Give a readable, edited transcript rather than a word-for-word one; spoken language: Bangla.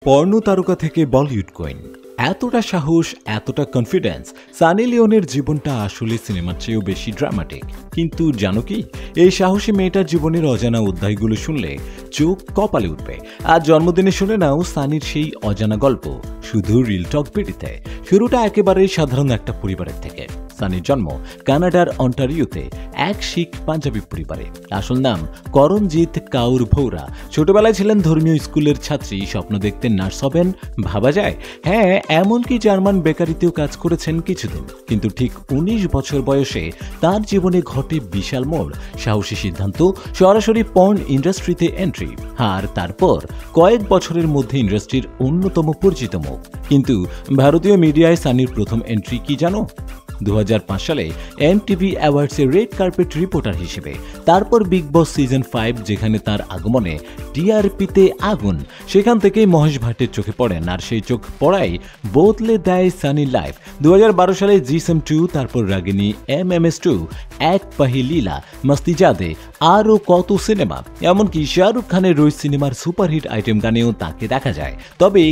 পর্ণ তারকা থেকে বলিউড কুইন, এতটা সাহস, এতটা কনফিডেন্স। সানি লিওনের জীবনটা আসলে সিনেমার চেয়েও বেশি ড্রামাটিক। কিন্তু জানো কি, এই সাহসী মেয়েটার জীবনের অজানা অধ্যায়গুলো শুনলে চোখ কপালে উঠবে। আজ জন্মদিনে শুনে নাও সানির সেই অজানা গল্প, শুধু রিল টক বিডিতে। শুরুটা একেবারেই সাধারণ একটা পরিবারের থেকে। সানির জন্ম কানাডার অন্টারিওতে এক শিখ পাঞ্জাবি পরিবারে। আসল নাম করণজিৎ কাউর ভৌরা। ছোটবেলায় ছিলেন ধর্মীয় স্কুলের ছাত্রী, স্বপ্ন দেখতেন নার্স হবেন। ভাবা যায়, হ্যাঁ, এমনকি জার্মান বেকারিতেও কাজ করেছেন কিছুদিন। কিন্তু ঠিক 19 বছর বয়সে তার জীবনে ঘটে বিশাল মোড়। সাহসী সিদ্ধান্ত, সরাসরি পর্ন ইন্ডাস্ট্রিতে এন্ট্রি, আর তারপর কয়েক বছরের মধ্যে ইন্ডাস্ট্রির অন্যতম পরিচিত মুখ। কিন্তু ভারতীয় মিডিয়ায় সানির প্রথম এন্ট্রি কি জানো? 2005 সালে এমটিভি অ্যাওয়ার্ডসে রেড কার্পেট রিপোর্টার হিসেবে। তারপর বিগ বস সিজন 5, যেখানে তার আগমনে টিআরপিতে আগুন। সেখান থেকেই মহেশ ভাটের চোখে পড়েন, আর সেই চোখ পড়াই বদলে দেয় সানির লাইফ। 2012 সালে জিসম 2, তারপর রাগিনী, MMS2, এক পাহি লীলা, মস্তিজাদে, আরও কত সিনেমা। এমনকি শাহরুখ খানের রোজ সিনেমার সুপারহিট আইটেম গানেও তাকে দেখা যায়। তবে